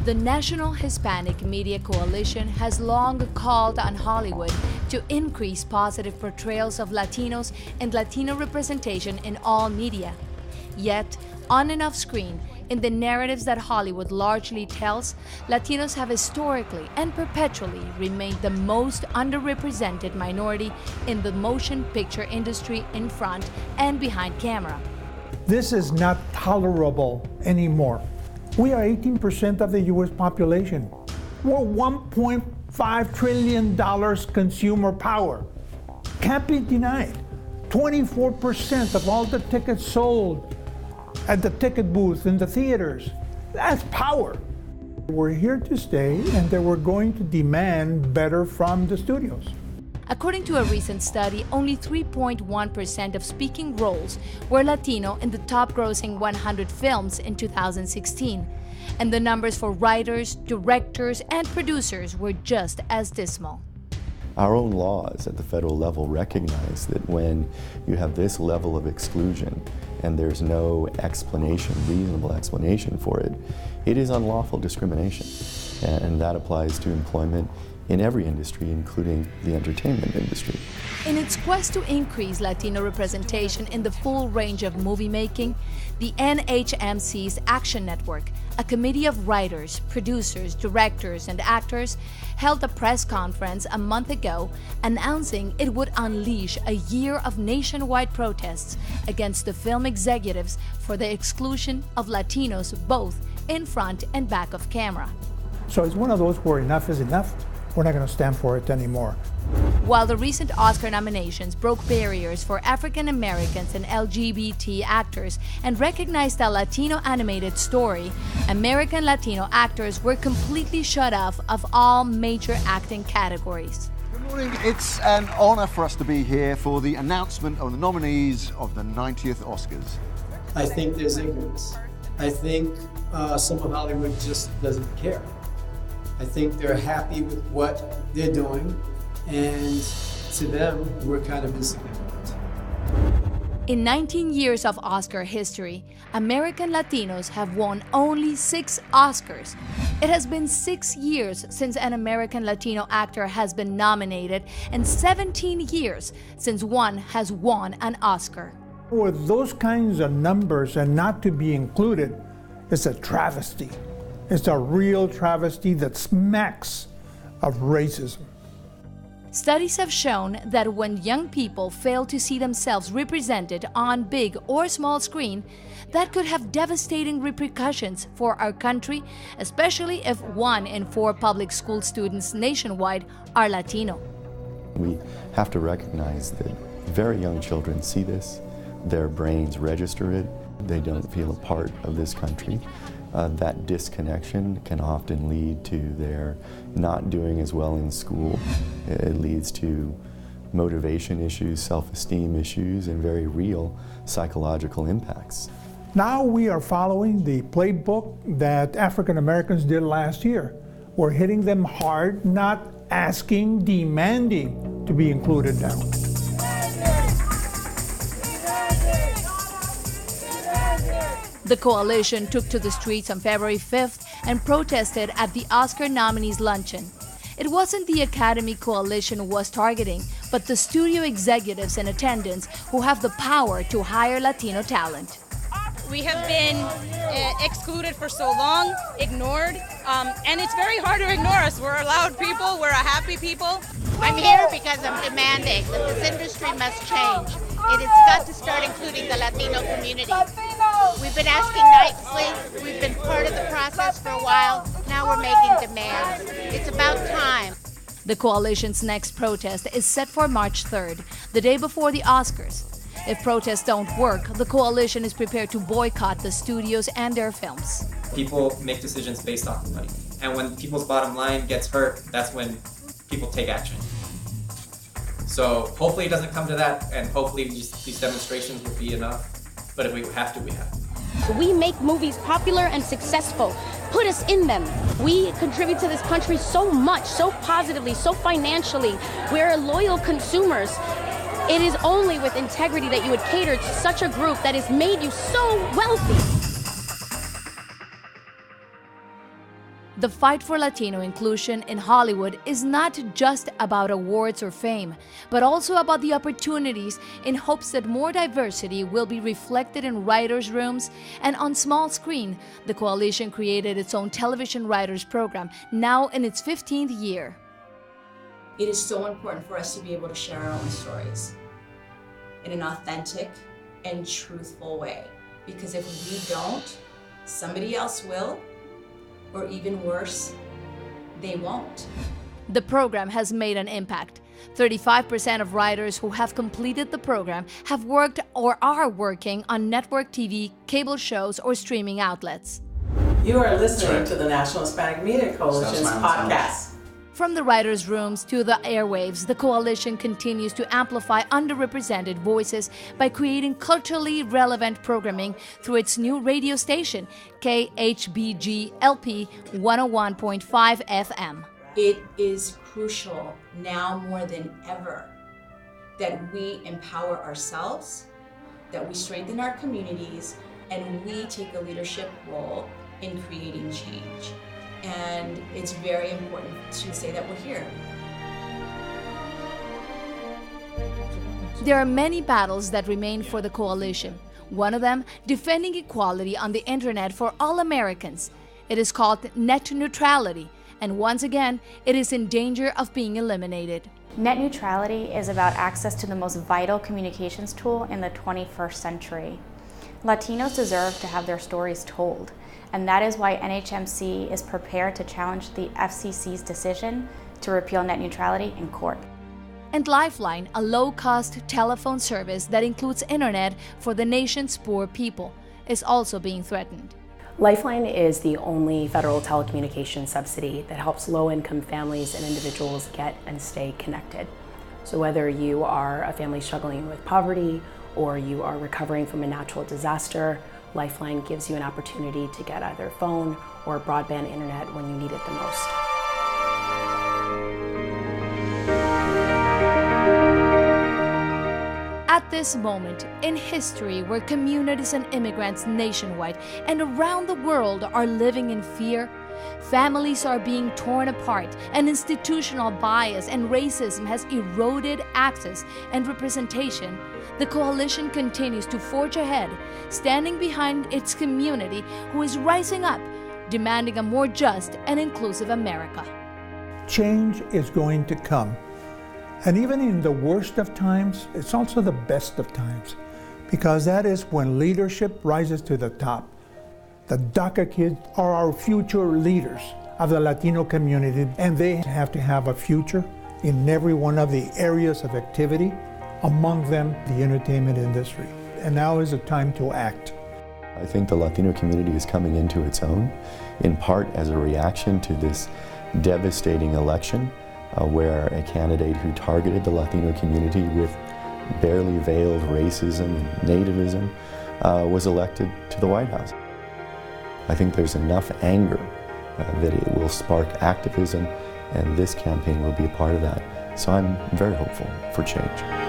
The National Hispanic Media Coalition has long called on Hollywood to increase positive portrayals of Latinos and Latino representation in all media. Yet, on and off screen, in the narratives that Hollywood largely tells, Latinos have historically and perpetually remained the most underrepresented minority in the motion picture industry in front and behind camera. This is not tolerable anymore. We are 18% of the US population. We're $1.5 trillion consumer power. Can't be denied. 24% of all the tickets sold at the ticket booth in the theaters. That's power. We're here to stay, and that we're going to demand better from the studios. According to a recent study, only 3.1% of speaking roles were Latino in the top-grossing 100 films in 2016. And the numbers for writers, directors, and producers were just as dismal. Our own laws at the federal level recognize that when you have this level of exclusion and there's no explanation, reasonable explanation for it, it is unlawful discrimination. And that applies to employment in every industry, including the entertainment industry. In its quest to increase Latino representation in the full range of movie making, the NHMC's Action Network, a committee of writers, producers, directors, and actors, held a press conference a month ago announcing it would unleash a year of nationwide protests against the film executives for the exclusion of Latinos both in front and back of camera. So it's one of those where enough is enough. We're not going to stand for it anymore. While the recent Oscar nominations broke barriers for African Americans and LGBT actors and recognized a Latino animated story, American Latino actors were completely shut off of all major acting categories. Good morning. It's an honor for us to be here for the announcement of the nominees of the 90th Oscars. I think there's ignorance. I think some of Hollywood just doesn't care. I think they're happy with what they're doing, and to them, we're kind of insignificant. In 19 years of Oscar history, American Latinos have won only 6 Oscars. It has been 6 years since an American Latino actor has been nominated, and 17 years since one has won an Oscar. With those kinds of numbers and not to be included, it's a travesty. It's a real travesty that smacks of racism. Studies have shown that when young people fail to see themselves represented on big or small screen, that could have devastating repercussions for our country, especially if 1 in 4 public school students nationwide are Latino. We have to recognize that very young children see this, their brains register it, they don't feel a part of this country. That disconnection can often lead to their not doing as well in school. It leads to motivation issues, self-esteem issues, and very real psychological impacts. Now we are following the playbook that African Americans did last year. We're hitting them hard, not asking, demanding to be included now. The coalition took to the streets on February 5th and protested at the Oscar nominees luncheon. It wasn't the Academy Coalition was targeting, but the studio executives in attendance who have the power to hire Latino talent. We have been excluded for so long, ignored, and it's very hard to ignore us. We're a loud people, we're a happy people. I'm here because I'm demanding that this industry must change. It has got to start including the Latino community. We've been asking nicely, we've been part of the process for a while, now we're making demands. It's about time. The coalition's next protest is set for March 3rd, the day before the Oscars. If protests don't work, the coalition is prepared to boycott the studios and their films. People make decisions based off of money. And when people's bottom line gets hurt, that's when people take action. So hopefully it doesn't come to that, and hopefully these demonstrations will be enough. But if we have to, we have to. We make movies popular and successful. Put us in them. We contribute to this country so much, so positively, so financially. We're loyal consumers. It is only with integrity that you would cater to such a group that has made you so wealthy. The fight for Latino inclusion in Hollywood is not just about awards or fame, but also about the opportunities in hopes that more diversity will be reflected in writers' rooms and on small screen. The coalition created its own television writers program, now in its 15th year. It is so important for us to be able to share our own stories in an authentic and truthful way, because if we don't, somebody else will. Or even worse, they won't. The program has made an impact. 35% of writers who have completed the program have worked or are working on network TV, cable shows, or streaming outlets. You are listening to the National Hispanic Media Coalition's podcast. From the writers' rooms to the airwaves, the coalition continues to amplify underrepresented voices by creating culturally relevant programming through its new radio station, KHBG LP 101.5 FM. It is crucial now more than ever that we empower ourselves, that we strengthen our communities, and we take a leadership role in creating change. And it's very important to say that we're here. There are many battles that remain for the coalition. One of them, defending equality on the internet for all Americans. It is called net neutrality, and once again, it is in danger of being eliminated. Net neutrality is about access to the most vital communications tool in the 21st century. Latinos deserve to have their stories told, and that is why NHMC is prepared to challenge the FCC's decision to repeal net neutrality in court. And Lifeline, a low-cost telephone service that includes internet for the nation's poor people, is also being threatened. Lifeline is the only federal telecommunications subsidy that helps low-income families and individuals get and stay connected. So whether you are a family struggling with poverty or you are recovering from a natural disaster, Lifeline gives you an opportunity to get either phone or broadband internet when you need it the most. At this moment in history where communities and immigrants nationwide and around the world are living in fear, families are being torn apart, and institutional bias and racism has eroded access and representation, the coalition continues to forge ahead, standing behind its community who is rising up, demanding a more just and inclusive America. Change is going to come. And even in the worst of times, it's also the best of times, because that is when leadership rises to the top. The DACA kids are our future leaders of the Latino community, and they have to have a future in every one of the areas of activity, among them the entertainment industry. And now is the time to act. I think the Latino community is coming into its own, in part as a reaction to this devastating election, where a candidate who targeted the Latino community with barely veiled racism and nativism was elected to the White House. I think there's enough anger that it will spark activism, and this campaign will be a part of that. So I'm very hopeful for change.